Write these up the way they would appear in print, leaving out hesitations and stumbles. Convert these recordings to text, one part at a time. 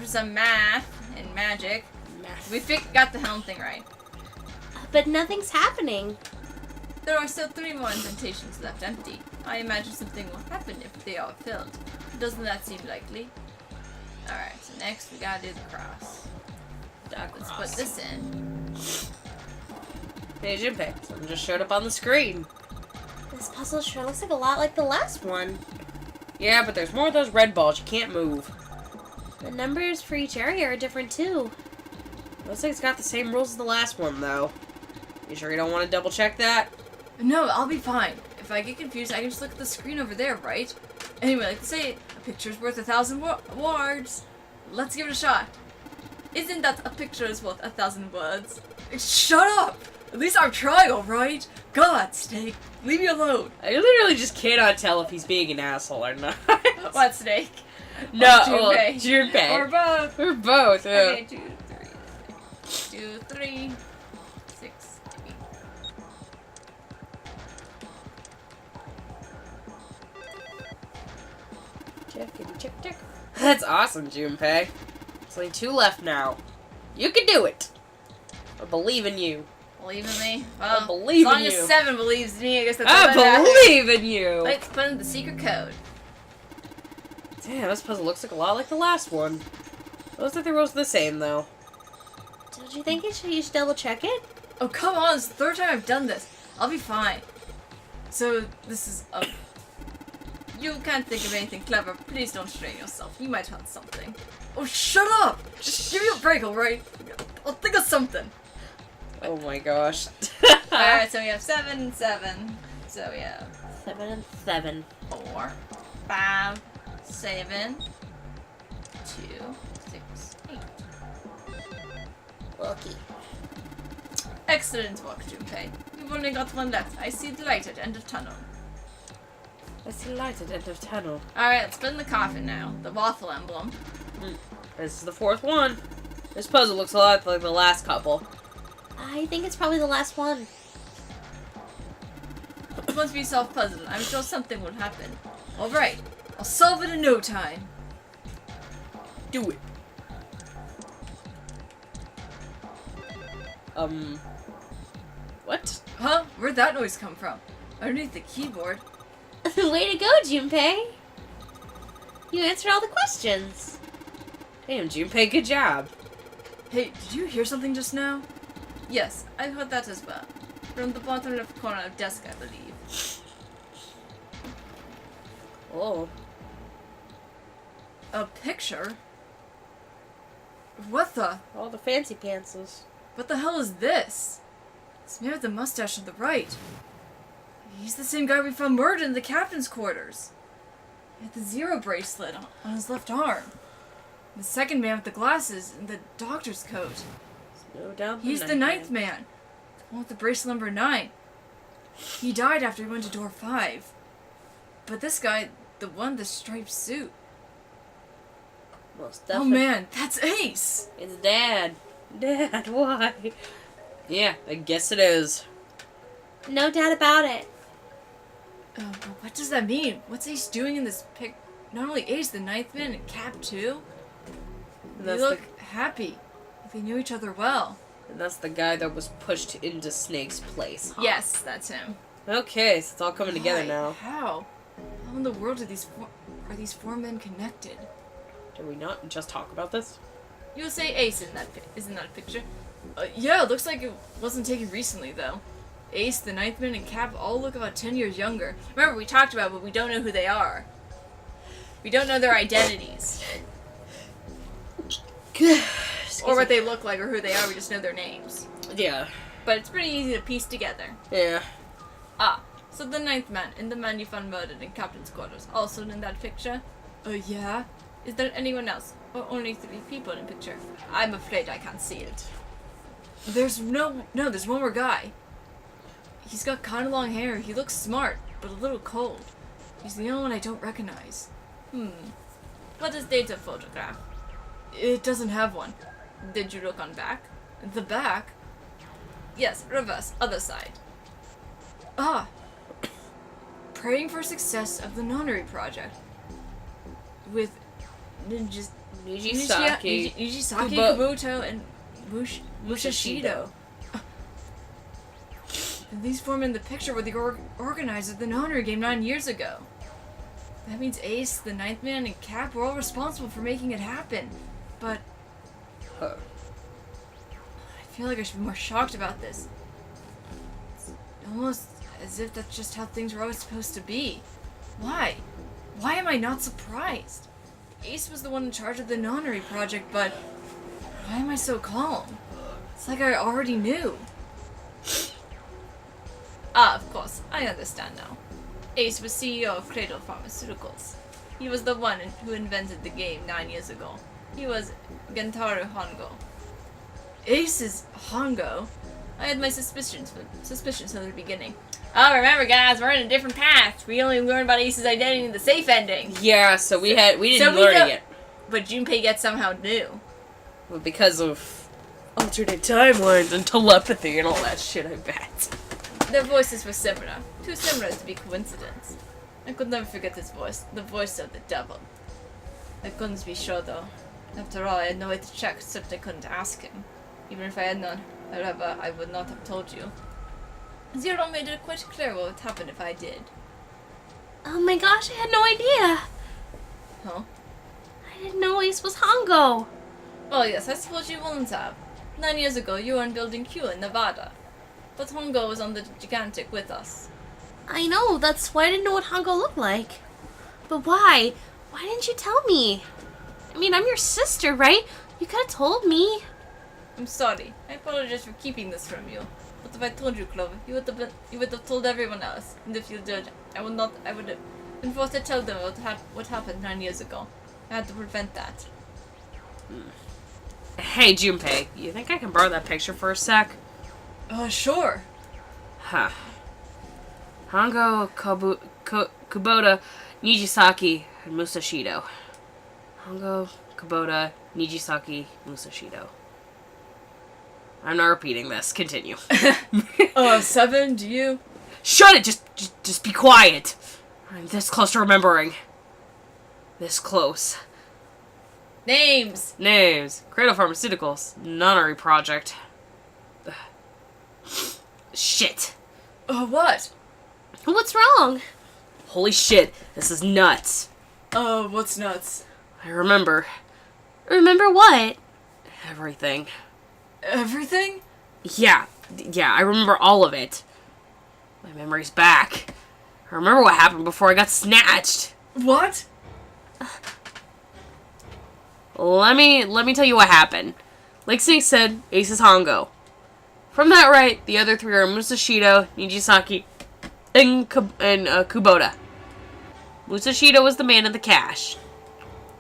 after some math and magic, we got the helm thing right. But nothing's happening. There are still 3 more indentations left empty. I imagine something will happen if they are filled. Doesn't that seem likely? Alright, so next we gotta do the cross. Let's put this in. Hey, Junpei, something just showed up on the screen. This puzzle sure looks like a lot like the last one. Yeah, but there's more of those red balls. You can't move. The numbers for each area are different, too. Looks like it's got the same rules as the last one, though. You sure you don't want to double-check that? No, I'll be fine. If I get confused, I can just look at the screen over there, right? Anyway, like they say, a picture's worth 1,000 words. Let's give it a shot. Isn't that a picture is worth 1,000 words? Shut up! At least I'm trying, alright? God, Snake, leave me alone. I literally just cannot tell if he's being an asshole or not. What, Snake? No, Junpei. Junpei. Or both. Or both, yeah. Okay, 2, 3, 2, 3, 6, 8. Check. That's awesome, Junpei. There's only 2 left now. You can do it. I believe in you. Believe in me? Well, I believe as long in you. as 7 believes in me, I guess that's I all that believe in you. Let's put in the secret code. Damn, this puzzle looks like a lot like the last one. Looks like the rules are the same, though. Don't you think you should double check it? Oh, come on. It's the 3rd time I've done this. I'll be fine. So, this is... you can't think of anything clever. Please don't strain yourself. You might have something. Oh, shut up! Just give me a break, alright? I'll think of something. Oh my gosh. Alright, so we have 7 and 7. So we have 7 and 7. 4, 5, 7, 2, 6, 8. Lucky. Excellent work, Junpei. You've only got 1 left. I see the light at end of tunnel. I see light at end of tunnel. Alright, let's spin the coffin now. The waffle emblem. This is the 4th one. This puzzle looks a lot like the last couple. I think it's probably the last one. Once we solve puzzle, I'm sure something will happen. Alright, I'll solve it in no time. Do it. What? Huh? Where'd that noise come from? Underneath the keyboard. Way to go, Junpei. You answered all the questions. Damn, Junpei, good job. Hey, did you hear something just now? Yes, I heard that as well. From the bottom left corner of the desk, I believe. Oh. A picture? What the? All the fancy pantses. What the hell is this? This man with the mustache on the right. He's the same guy we found murdered in the captain's quarters. He had the 0 bracelet on his left arm. The second man with the glasses and the doctor's coat. No doubt. He's the 9th man. The one with the bracelet number 9. He died after he went to door 5. But this guy, the one in the striped suit. Most Oh definitely. man, that's Ace! It's Dad. Dad, why? Yeah, I guess it is. No doubt about it. Oh, but what does that mean? What's Ace doing in this pic? Not only Ace, the 9th man and Cap too? They look happy. Like they knew each other well. And that's the guy that was pushed into Snake's place, huh? Yes, that's him. Okay, so it's all coming together Why? now. How? How in the world are these four men connected? Did we not just talk about this? You'll say Ace is in that picture. Yeah, it looks like it wasn't taken recently, though. Ace, the 9th man, and Cap all look about 10 years younger. Remember, we talked about it, but we don't know who they are. We don't know their identities. Or what they look like or who they are, we just know their names. Yeah. But it's pretty easy to piece together. Yeah. Ah, so the 9th man and the man you found murdered in Captain's quarters, also in that picture? Yeah? Is there anyone else? Or only 3 people in the picture? I'm afraid I can't see it. There's there's one more guy. He's got kind of long hair. He looks smart, but a little cold. He's the only one I don't recognize. What is date of photograph? It doesn't have one. Did you look on back? The back? Yes, reverse, other side. Ah! Praying for success of the Nonary project. With Nijisaki, Kabuto, and Mushashido. These formed in the picture were the organizers of the Nonary game 9 years ago. That means Ace, the Ninth Man, and Cap were all responsible for making it happen. But I feel like I should be more shocked about this. It's almost as if that's just how things were always supposed to be. Why? Why am I not surprised? Ace was the one in charge of the Nonary project, but why am I so calm? It's like I already knew. Ah, of course, I understand now. Ace was CEO of Cradle Pharmaceuticals. He was the one who invented the game 9 years ago. He was Gentaro Hongo. Ace is Hongo? I had my suspicions from the beginning. Oh, remember guys, we're in a different path. We only learned about Ace's identity in the safe ending. Yeah, so we didn't learn it yet. But Junpei yet somehow knew. Well, because of alternate timelines and telepathy and all that shit, I bet. Their voices were similar. Too similar to be coincidence. I could never forget his voice. The voice of the devil. I couldn't be sure though. After all, I had no way to check, except I couldn't ask him. Even if I had known, however, I would not have told you. Zero made it quite clear what would happen if I did. Oh my gosh, I had no idea. Huh? I didn't know Ace was Hongo. Oh yes, I suppose you wouldn't have. 9 years ago, you were in Building Q in Nevada. But Hongo was on the Gigantic with us. I know, that's why I didn't know what Hongo looked like. But why? Why didn't you tell me? I mean, I'm your sister, right? You could have told me. I'm sorry. I apologize for keeping this from you. But if I told you, Clover, you would have told everyone else. And if you did, I would have been forced to tell them what happened 9 years ago. I had to prevent that. Hey, Junpei, you think I can borrow that picture for a sec? Sure. Huh. Hongo, Kubota, Nijisaki, and Musashido. Hongo, Kubota, Nijisaki, Musashido. I'm not repeating this. Continue. 7, do you? Shut it! Just be quiet. I'm this close to remembering. This close. Names! Cradle Pharmaceuticals. Nonary project. Shit. What? What's wrong? Holy shit. This is nuts. What's nuts? I remember. Remember what? Everything. Everything? Yeah, I remember all of it. My memory's back. I remember what happened before I got snatched. What? Let me tell you what happened. Like Snake said, Ace is Hongo. From that right, the other three are Musashido, Nijisaki, and Kubota. Musashido was the man of the cash.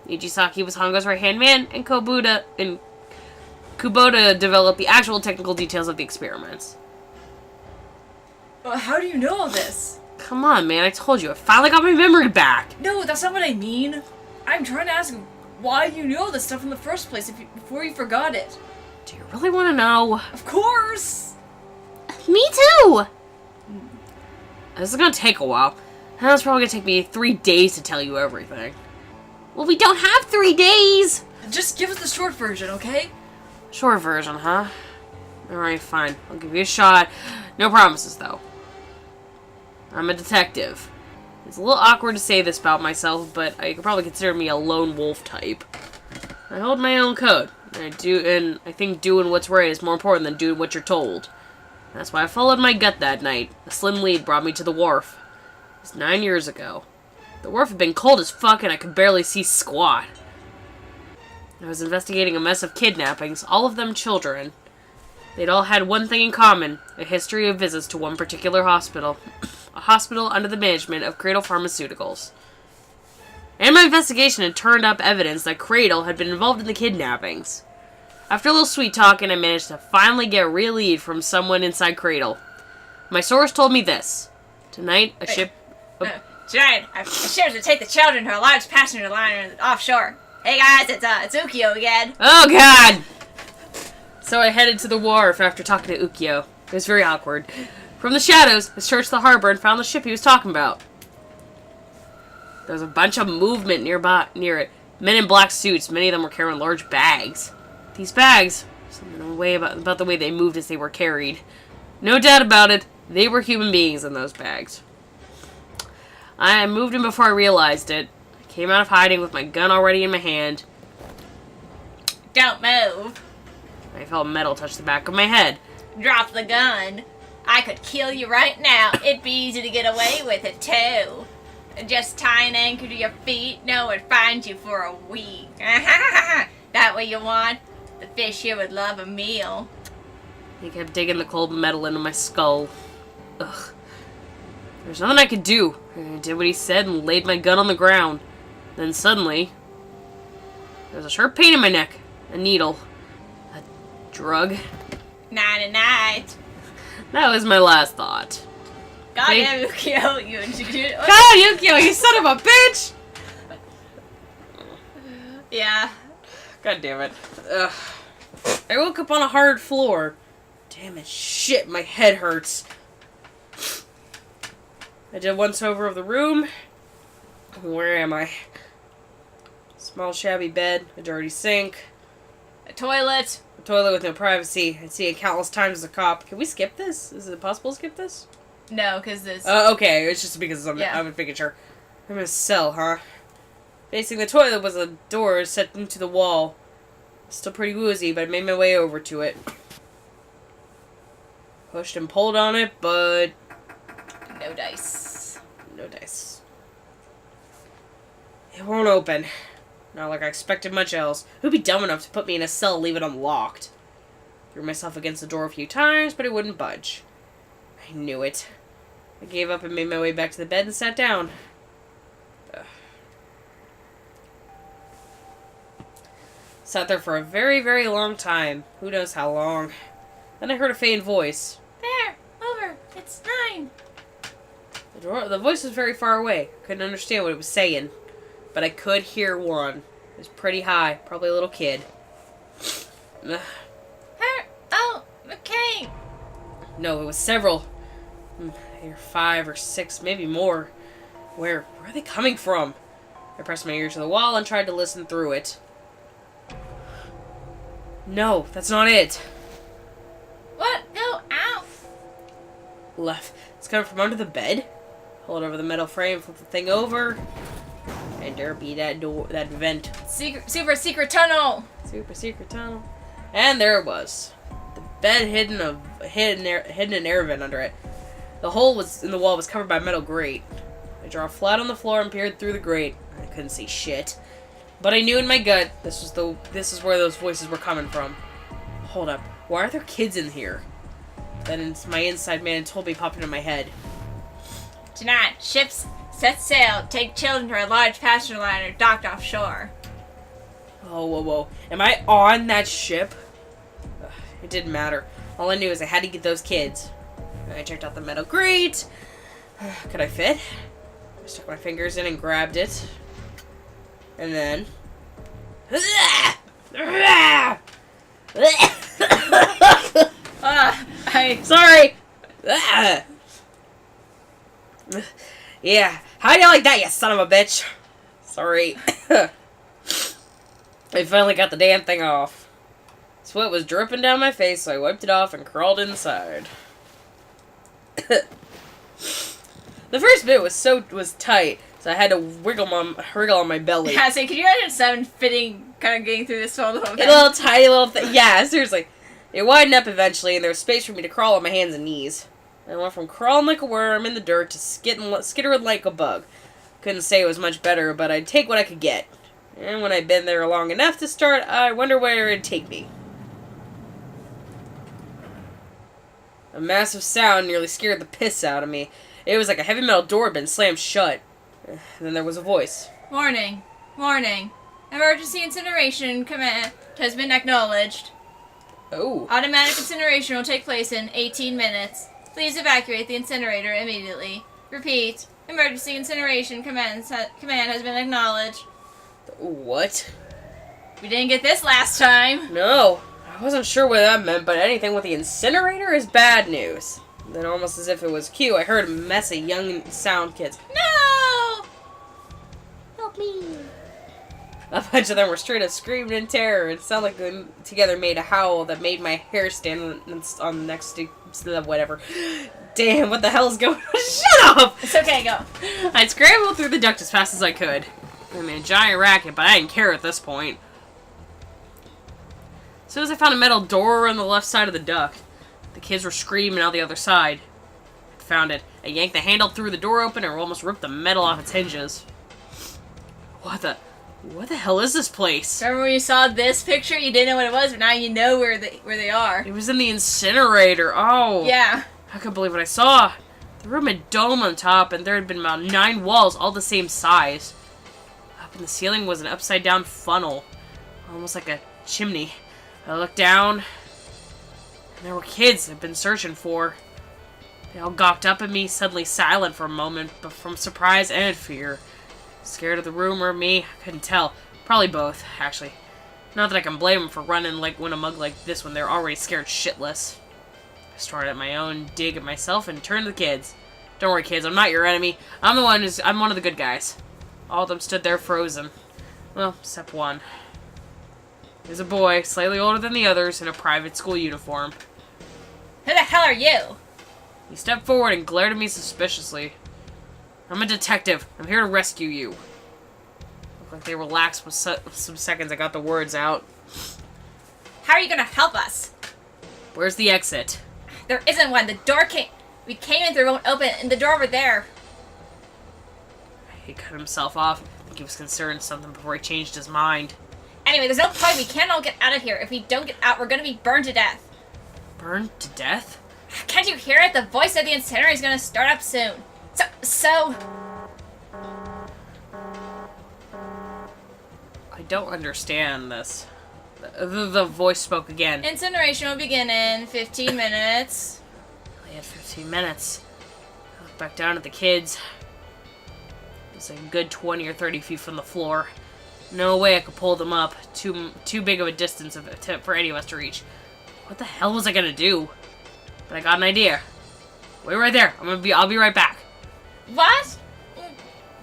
Nijisaki was Hongo's right-hand man, and Kubota developed the actual technical details of the experiments. How do you know all this? Come on, man, I told you, I finally got my memory back. No, that's not what I mean. I'm trying to ask why you knew all this stuff in the first place before you forgot it. Do you really want to know? Of course! Me too! This is gonna take a while. And it's probably gonna take me 3 days to tell you everything. Well, we don't have 3 days! Just give us the short version, okay? Short version, huh? Alright, fine. I'll give you a shot. No promises, though. I'm a detective. It's a little awkward to say this about myself, but you could probably consider me a lone wolf type. I hold my own code. And I think doing what's right is more important than doing what you're told. That's why I followed my gut that night. A slim lead brought me to the wharf. It was 9 years ago. The wharf had been cold as fuck and I could barely see squat. I was investigating a mess of kidnappings, all of them children. They'd all had one thing in common, a history of visits to one particular hospital. A hospital under the management of Cradle Pharmaceuticals. And my investigation had turned up evidence that Cradle had been involved in the kidnappings. After a little sweet talking, I managed to finally get a real lead from someone inside Cradle. My source told me this. Tonight, a ship... Tonight, a ship to take the children to a large passenger liner offshore. Hey guys, it's Ukyo again. Oh god! So I headed to the wharf after talking to Ukyo. It was very awkward. From the shadows, I searched the harbor and found the ship he was talking about. There was a bunch of movement near it. Men in black suits, many of them were carrying large bags. These bags, something about the way they moved as they were carried. No doubt about it, they were human beings in those bags. I moved in before I realized it. I came out of hiding with my gun already in my hand. Don't move. I felt metal touch the back of my head. Drop the gun. I could kill you right now. It'd be easy to get away with it, too. Just tie an anchor to your feet. No one would find you for a week. That what you want? The fish here would love a meal. He kept digging the cold metal into my skull. Ugh. There's nothing I could do. I did what he said and laid my gun on the ground. Then suddenly, there was a sharp pain in my neck. A needle. A drug. Nighty night. That was my last thought. Goddamn, Yukio, you God, Yukio, you son of a bitch! Yeah. God damn it. Ugh. I woke up on a hard floor. Damn it, shit, my head hurts. I did once over of the room. Where am I? Small shabby bed, a dirty sink. A toilet. A toilet with no privacy. I'd seen it countless times as a cop. Can we skip this? Is it possible to skip this? No, because this... Okay, it's just because I'm making sure. I'm in a cell, huh? Facing the toilet was a door set into the wall. Still pretty woozy, but I made my way over to it. Pushed and pulled on it, but... No dice. No dice. It won't open. Not like I expected much else. Who'd be dumb enough to put me in a cell and leave it unlocked? Threw myself against the door a few times, but it wouldn't budge. I knew it. I gave up and made my way back to the bed and sat down. Ugh. Sat there for a very, very long time. Who knows how long. Then I heard a faint voice. There! Over! It's 9! The voice was very far away. Couldn't understand what it was saying. But I could hear one. It was pretty high. Probably a little kid. Ugh. Oh! McCain! No, it was several. Here, 5 or 6, maybe more. Where are they coming from? I pressed my ear to the wall and tried to listen through it. No, that's not it. What? Go out! Left. It's coming from under the bed. Hold over the metal frame, flip the thing over. And there be that door, that vent. Super secret tunnel! Super secret tunnel. And there it was. The bed hidden an air vent under it. The hole in the wall was covered by a metal grate. I dropped flat on the floor and peered through the grate. I couldn't see shit. But I knew in my gut this is where those voices were coming from. Hold up. Why are there kids in here? Then my inside man told me popped into my head. Tonight, ships set sail, take children to a large passenger liner docked offshore. Oh, whoa, whoa. Am I on that ship? Ugh, it didn't matter. All I knew is I had to get those kids. I checked out the metal grate. Could I fit? I stuck my fingers in and grabbed it. And then... Sorry! Yeah. How do you like that, you son of a bitch? Sorry. I finally got the damn thing off. Sweat was dripping down my face, so I wiped it off and crawled inside. The first bit was tight, so I had to wriggle on my belly. Yeah, so could you imagine 7 fitting, kind of getting through this whole thing? A little tiny little thing. Yeah, seriously. It widened up eventually, and there was space for me to crawl on my hands and knees. I went from crawling like a worm in the dirt to skittering like a bug. Couldn't say it was much better, but I'd take what I could get. And when I'd been there long enough to start, I wonder where it'd take me. A massive sound nearly scared the piss out of me. It was like a heavy metal door had been slammed shut. Then there was a voice. Warning. Warning. Emergency incineration command has been acknowledged. Oh. Automatic incineration will take place in 18 minutes. Please evacuate the incinerator immediately. Repeat. Emergency incineration command has been acknowledged. What? We didn't get this last time. No. I wasn't sure what that meant, but anything with the incinerator is bad news. Then almost as if it was cue, I heard a mess of young sound kids. No! Help me. A bunch of them were straight up screaming in terror. It sounded like they together made a howl that made my hair stand on next to the whatever. Damn, what the hell is going on? Shut up! It's okay, go. I scrambled through the duct as fast as I could. I made a giant racket, but I didn't care at this point. As soon as I found a metal door on the left side of the duct, the kids were screaming out the other side. I found it. I yanked the handle, threw the door open, and almost ripped the metal off its hinges. What the hell is this place? Remember when you saw this picture? You didn't know what it was, but now you know where they are. It was in the incinerator. Oh. Yeah. I couldn't believe what I saw. The room had a dome on top, and there had been about 9 walls, all the same size. Up in the ceiling was an upside-down funnel, almost like a chimney. I looked down, and there were kids I'd been searching for. They all gawked up at me, suddenly silent for a moment, but from surprise and fear. Scared of the room or me? I couldn't tell. Probably both, actually. Not that I can blame them for running like when a mug like this when they're already scared shitless. I started at my own dig at myself and turned to the kids. Don't worry, kids, I'm not your enemy. I'm one of the good guys. All of them stood there frozen. Well, except one. There's a boy, slightly older than the others, in a private school uniform. Who the hell are you? He stepped forward and glared at me suspiciously. I'm a detective. I'm here to rescue you. Looked like they relaxed with some seconds. I got the words out. How are you gonna help us? Where's the exit? There isn't one. The door we came in through won't open, and the door over there. He cut himself off. I think he was concerned something before he changed his mind. Anyway, there's no point. We can't all get out of here. If we don't get out, we're gonna be burned to death. Burned to death? Can't you hear it? The voice of the incinerator is gonna start up soon. So... I don't understand this. The voice spoke again. Incineration will begin in 15 minutes. I had 15 minutes. I looked back down at the kids. It was a good 20 or 30 feet from the floor. No way I could pull them up. Too big of a distance for any of us to reach. What the hell was I gonna do? But I got an idea. Wait right there. I'll be right back. What?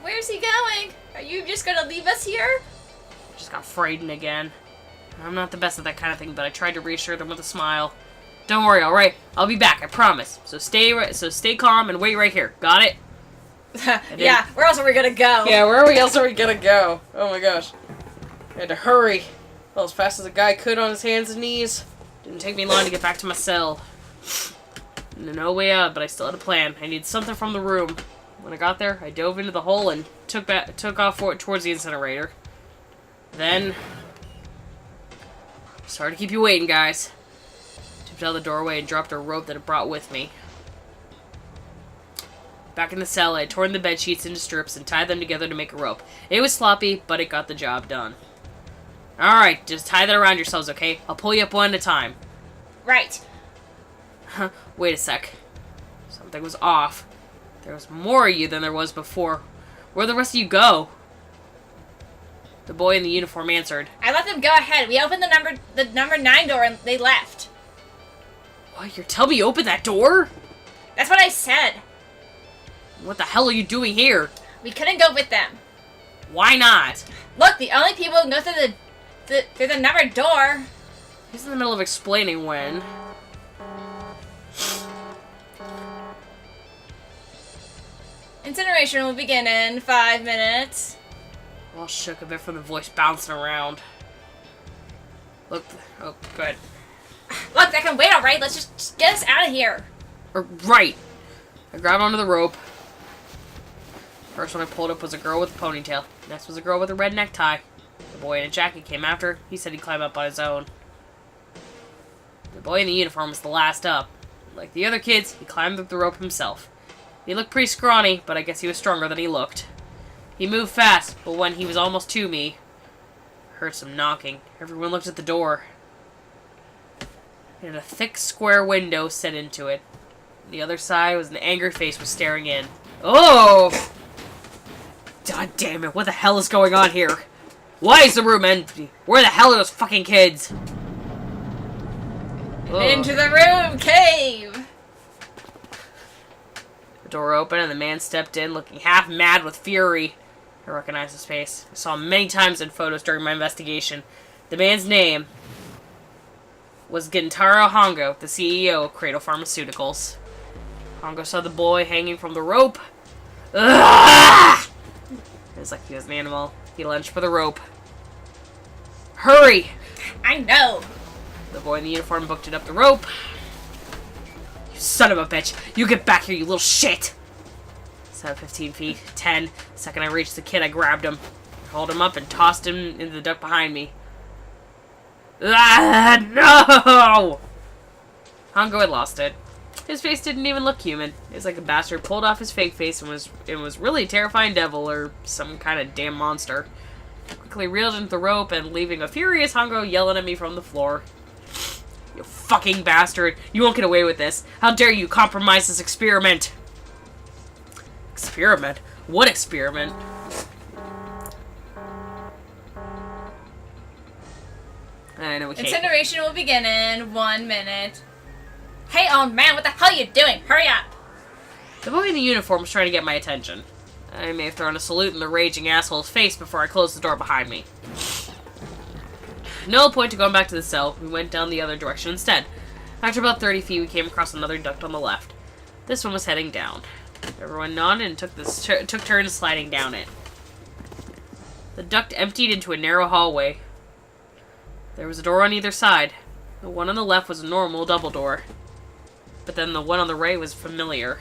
Where's he going? Are you just gonna leave us here? I just got frightened again. I'm not the best at that kind of thing, but I tried to reassure them with a smile. Don't worry, alright? I'll be back, I promise. So stay calm and wait right here. Got it? Yeah, where else are we gonna go? Yeah, where else are we gonna go? Oh my gosh. I had to hurry. Well, as fast as a guy could on his hands and knees. Didn't take me long to get back to my cell. No way out, but I still had a plan. I needed something from the room. When I got there, I dove into the hole and took off towards the incinerator. Then... Sorry to keep you waiting, guys. Tipped out the doorway and dropped a rope that I brought with me. Back in the cell, I had torn the bed sheets into strips and tied them together to make a rope. It was sloppy, but it got the job done. Alright, just tie that around yourselves, okay? I'll pull you up one at a time. Right. Wait a sec. Something was off. There was more of you than there was before. Where'd the rest of you go? The boy in the uniform answered. I let them go ahead. We opened the number 9 door and they left. What? You're telling me you opened that door? That's what I said. What the hell are you doing here? We couldn't go with them. Why not? Look, the only people who can go through the numbered door. He's in the middle of explaining when... Incineration will begin in 5 minutes. All shook a bit from the voice bouncing around. Look, oh, good. Look, that can wait, alright? Let's just get us out of here. Right. I grabbed onto the rope. First one I pulled up was a girl with a ponytail. Next was a girl with a red necktie. The boy in a jacket came after. He said he'd climb up on his own. The boy in the uniform was the last up. Like the other kids, he climbed up the rope himself. He looked pretty scrawny, but I guess he was stronger than he looked. He moved fast, but when he was almost to me, I heard some knocking. Everyone looked at the door. It had a thick square window set into it. On the other side was an angry face was staring in. Oh! God damn it, what the hell is going on here? Why is the room empty? Where the hell are those fucking kids? Into the room, cave! The door opened and the man stepped in, looking half mad with fury. I recognized his face. I saw him many times in photos during my investigation. The man's name was Gentaro Hongo, the CEO of Cradle Pharmaceuticals. Hongo saw the boy hanging from the rope. Ugh! It was like he was an animal. He lunged for the rope. Hurry! I know. The boy in the uniform booked it up the rope. You son of a bitch! You get back here, you little shit! 7, 15 feet, 10. The second I reached the kid, I grabbed him, hauled him up, and tossed him into the duct behind me. Ah, no! Hongo had lost it. His face didn't even look human. It was like a bastard pulled off his fake face and was really a terrifying devil or some kind of damn monster. I quickly reeled into the rope and leaving a furious Hongo yelling at me from the floor. You fucking bastard! You won't get away with this! How dare you compromise this experiment! Experiment? What experiment? I know we can't. Incineration will begin in 1 minute. Hey, old man, what the hell are you doing? Hurry up! The boy in the uniform was trying to get my attention. I may have thrown a salute in the raging asshole's face before I closed the door behind me. No point to going back to the cell. We went down the other direction instead. After about 30 feet, we came across another duct on the left. This one was heading down. Everyone nodded and took turns sliding down it. The duct emptied into a narrow hallway. There was a door on either side. The one on the left was a normal double door. But then the one on the right was familiar.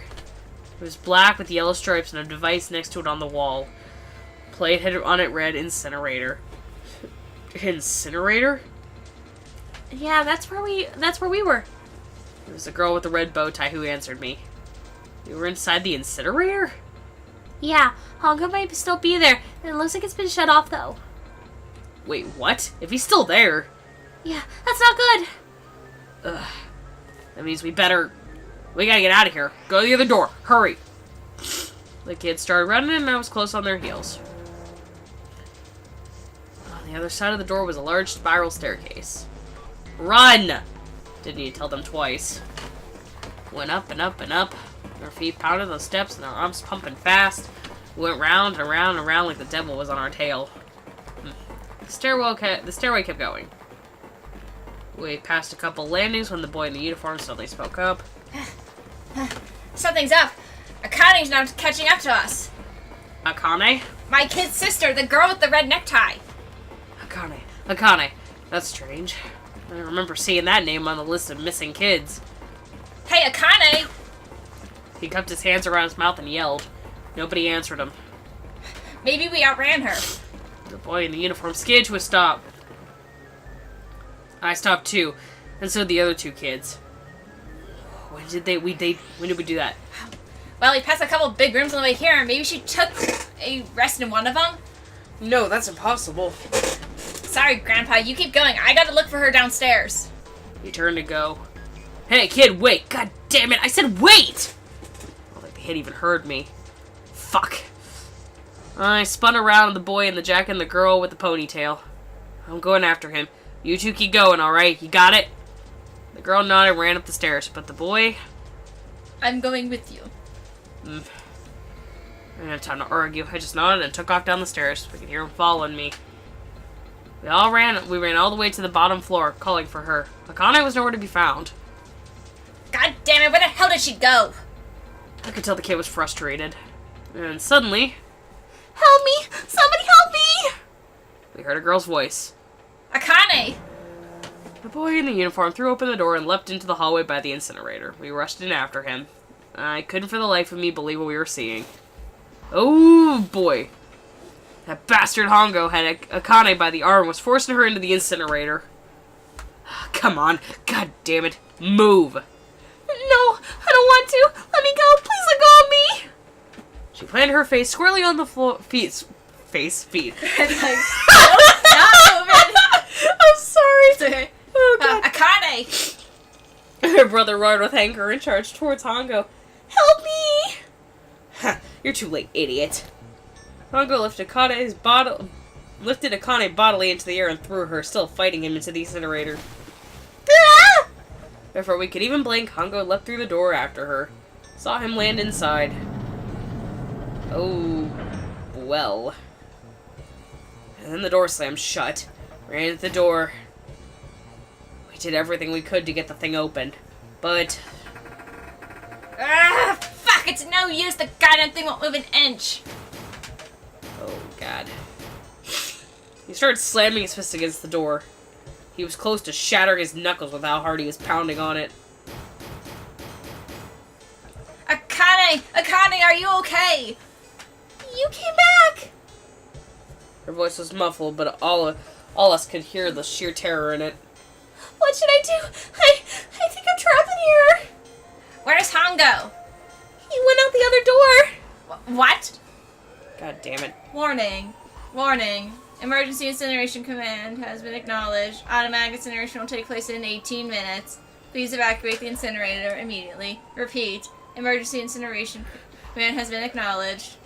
It was black with yellow stripes and a device next to it on the wall. Plate had on it read incinerator. Incinerator? Yeah, that's where we were. It was the girl with the red bow tie who answered me. We were inside the incinerator? Yeah, Hongo might still be there, and it looks like it's been shut off though. Wait, what? If he's still there? Yeah, that's not good. Ugh. That means we gotta get out of here. Go to the other door. Hurry. The kids started running and I was close on their heels. On the other side of the door was a large spiral staircase. Run! Didn't need to tell them twice. Went up and up and up. Our feet pounded the steps and our arms pumping fast. We went round and round and round like the devil was on our tail. The stairway kept going. We passed a couple landings when the boy in the uniform suddenly spoke up. Something's up. Akane's now catching up to us. Akane? My kid's sister, the girl with the red necktie. Akane. That's strange. I remember seeing that name on the list of missing kids. Hey, Akane! He cupped his hands around his mouth and yelled. Nobody answered him. Maybe we outran her. The boy in the uniform skidded to a stop. I stopped too, and so did the other two kids. When did we do that? Well, we passed a couple big rooms on the way here. Maybe she took a rest in one of them? No, that's impossible. Sorry, Grandpa. You keep going. I gotta look for her downstairs. He turned to go. Hey, kid, wait! God damn it! I said wait! I don't think the kid even heard me. Fuck. I spun around the boy in the jacket and the girl with the ponytail. I'm going after him. You two keep going, alright? You got it? The girl nodded and ran up the stairs, but the boy... I'm going with you. I didn't have time to argue. I just nodded and took off down the stairs. We could hear him following me. We ran all the way to the bottom floor, calling for her. Akane was nowhere to be found. God damn it, where the hell did she go? I could tell the kid was frustrated. And suddenly... Help me! Somebody help me! we heard a girl's voice. Akane! The boy in the uniform threw open the door and leapt into the hallway by the incinerator. We rushed in after him. I couldn't for the life of me believe what we were seeing. Oh, boy. That bastard Hongo had Akane by the arm and was forcing her into the incinerator. Come on. God damn it. Move. No, I don't want to. Let me go. Please let go of me. She planted her face squarely on the floor. Feet. It's like, nope, not moving. I'm sorry. It's okay. Oh, God. Akane! Her brother roared with anger and charged towards Hongo. Help me! Ha! You're too late, idiot. Hongo lifted Akane bodily into the air and threw her, still fighting him, into the incinerator. Ah! Before we could even blink, Hongo leapt through the door after her. Saw him land inside. Oh, well. And then the door slammed shut. Ran at the door. We did everything we could to get the thing opened. But... Ah, fuck, it's no use. The goddamn thing won't move an inch. Oh, God. He started slamming his fist against the door. He was close to shattering his knuckles with how hard he was pounding on it. Akane, are you okay? You came back! Her voice was muffled, but all us could hear the sheer terror in it. What should I do? I think I'm trapped in here. Where's Hongo? He went out the other door. What? God damn it. Warning. Warning. Emergency incineration command has been acknowledged. Automatic incineration will take place in 18 minutes. Please evacuate the incinerator immediately. Repeat. Emergency incineration command has been acknowledged.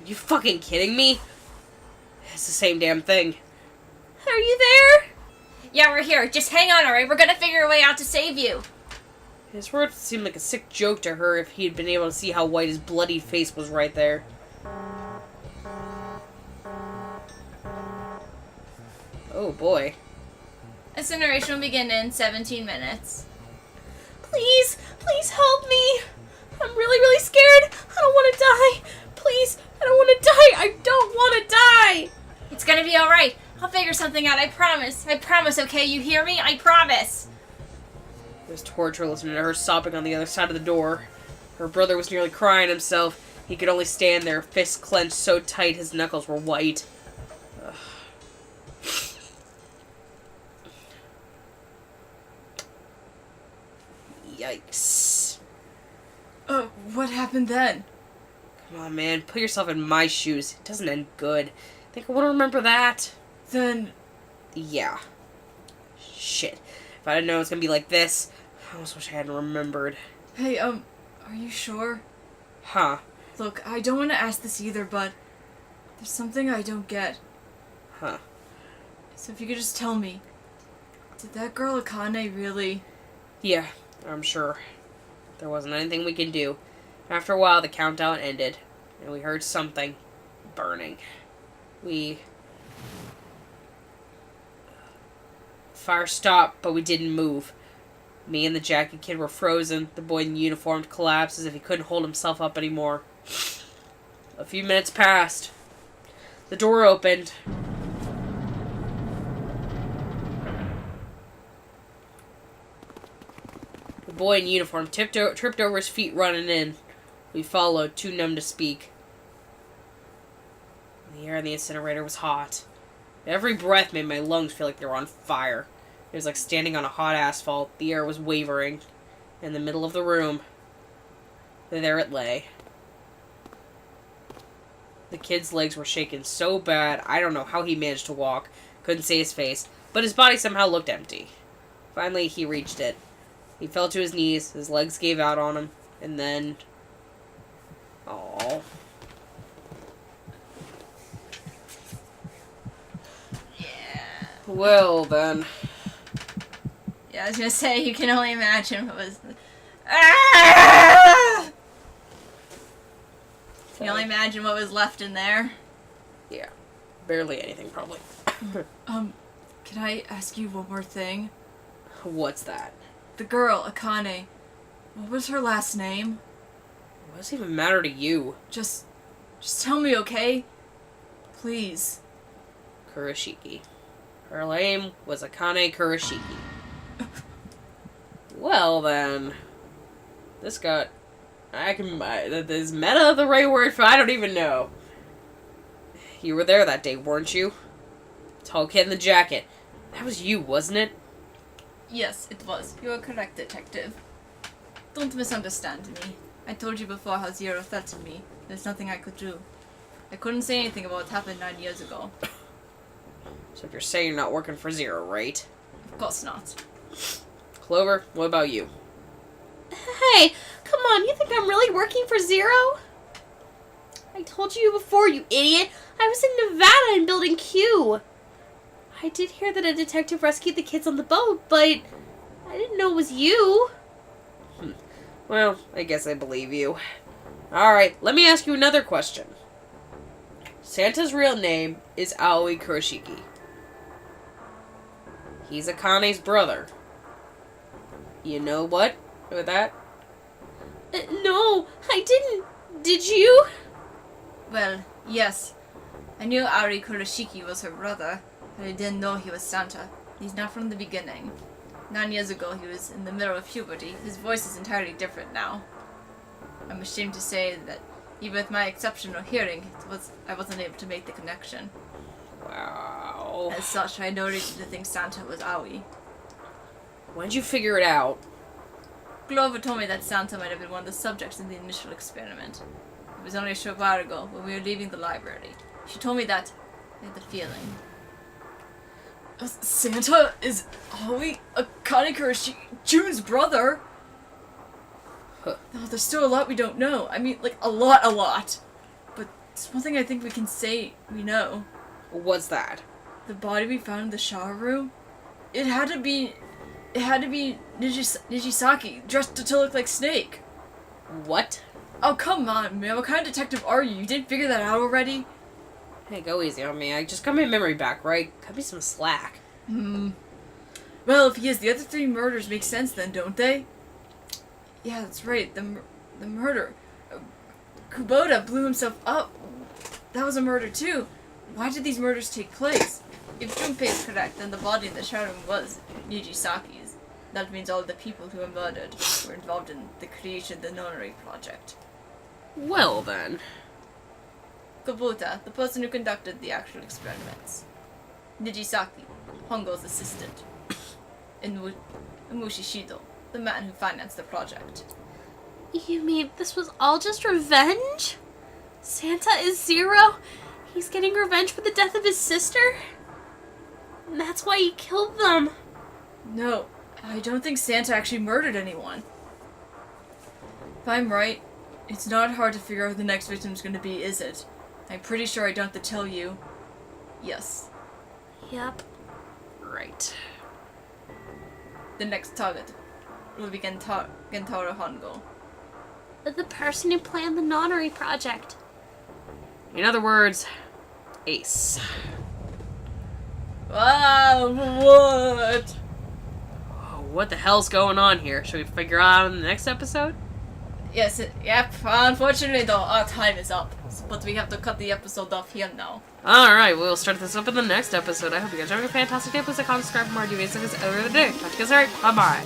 Are you fucking kidding me? It's the same damn thing. Are you there? Yeah, we're here. Just hang on, alright? We're gonna figure a way out to save you. His words seemed like a sick joke to her if he had been able to see how white his bloodied face was right there. Oh boy. Incineration will begin in 17 minutes. Please help me. I'm really scared. I don't want to die. Please, I don't want to die. I don't want to die. It's gonna be alright. I'll figure something out, I promise. I promise, okay? You hear me? I promise. It was torture listening to her sobbing on the other side of the door. Her brother was nearly crying himself. He could only stand there, fists clenched so tight his knuckles were white. Ugh. Yikes. What happened then? Come on, man. Put yourself in my shoes. It doesn't end good. Think I want to remember that? Then... Yeah. Shit. If I didn't know it was gonna be like this, I almost wish I hadn't remembered. Hey, are you sure? Huh. Look, I don't want to ask this either, but there's something I don't get. Huh. So if you could just tell me, did that girl Akane really... Yeah, I'm sure. There wasn't anything we could do. After a while, the countdown ended, and we heard something burning. Fire stopped, but we didn't move. Me and the jacket kid were frozen. The boy in uniform collapsed as if he couldn't hold himself up anymore. A few minutes passed. The door opened. The boy in uniform tripped over his feet running in. We followed, too numb to speak. The air in the incinerator was hot. Every breath made my lungs feel like they were on fire. It was like standing on a hot asphalt. The air was wavering. In the middle of the room, there it lay. The kid's legs were shaking so bad, I don't know how he managed to walk. Couldn't see his face, but his body somehow looked empty. Finally, he reached it. He fell to his knees, his legs gave out on him, and then... Aww. Well, then. Yeah, I was gonna say, you can only imagine what was... Ah! You can only imagine what was left in there. Yeah. Barely anything, probably. Can I ask you one more thing? What's that? The girl, Akane, what was her last name? What does it even matter to you? Just tell me, okay? Please. Kurashiki. Her name was Akane Kurashiki. Well, then. This got... Is meta the right word for... I don't even know. You were there that day, weren't you? Tall kid in the jacket. That was you, wasn't it? Yes, it was. You are correct, detective. Don't misunderstand me. I told you before how Zero threatened me. There's nothing I could do. I couldn't say anything about what happened 9 years ago. So if you're saying you're not working for Zero, right? Of course not. Clover, what about you? Hey, come on, you think I'm really working for Zero? I told you before, you idiot. I was in Nevada in Building Q. I did hear that a detective rescued the kids on the boat, but I didn't know it was you. Well, I guess I believe you. Alright, let me ask you another question. Santa's real name is Aoi Kuroshiki. He's Akane's brother. You know what with that? No, I didn't. Did you? Well, yes. I knew Aoi Kuroshiki was her brother, but I didn't know he was Santa. He's not from the beginning. 9 years ago, he was in the middle of puberty. His voice is entirely different now. I'm ashamed to say that even with my exceptional hearing, I wasn't able to make the connection. Wow. As such, I had no reason to think Santa was Aoi. When'd you figure it out? Glover told me that Santa might have been one of the subjects in the initial experiment. It was only a short while ago, when we were leaving the library. She told me that I had the feeling. Santa is Aoi Akane Kuroshiki, June's brother? Huh. No, there's still a lot we don't know. I mean, like, a lot. But there's one thing I think we can say we know. What's that? The body we found in the shower room? It had to be Nijisaki, dressed to look like Snake. What? Oh, come on, man. What kind of detective are you? You didn't figure that out already? Hey, go easy on me. I just got my memory back, right? Cut me some slack. Well, if he is, the other 3 murders make sense then, don't they? Yeah, that's right. The murder. Kubota blew himself up. That was a murder too. Why did these murders take place? If Junpei is correct, then the body in the shower room was Nijisaki's. That means all the people who were murdered were involved in the creation of the Nonary project. Well then. Kubota, the person who conducted the actual experiments. Nijisaki, Hongo's assistant. And Mushishido, the man who financed the project. You mean this was all just revenge? Santa is Zero? He's getting revenge for the death of his sister? And that's why he killed them. No, I don't think Santa actually murdered anyone. If I'm right, it's not hard to figure out who the next victim's going to be, is it? I'm pretty sure I don't have to tell you. Yes. Yep. Right. The next target will be Gentaro Hongo. The person who planned the Nonary project. In other words, Ace. Wow, what? Oh, what the hell's going on here? Should we figure out in the next episode? Yes, yep. Unfortunately, though, our time is up. But we have to cut the episode off here now. Alright, we'll start this up in the next episode. I hope you guys are having a fantastic day. Please like, comment, subscribe for more DVDs like this every other day. Talk to you guys, alright? Bye-bye.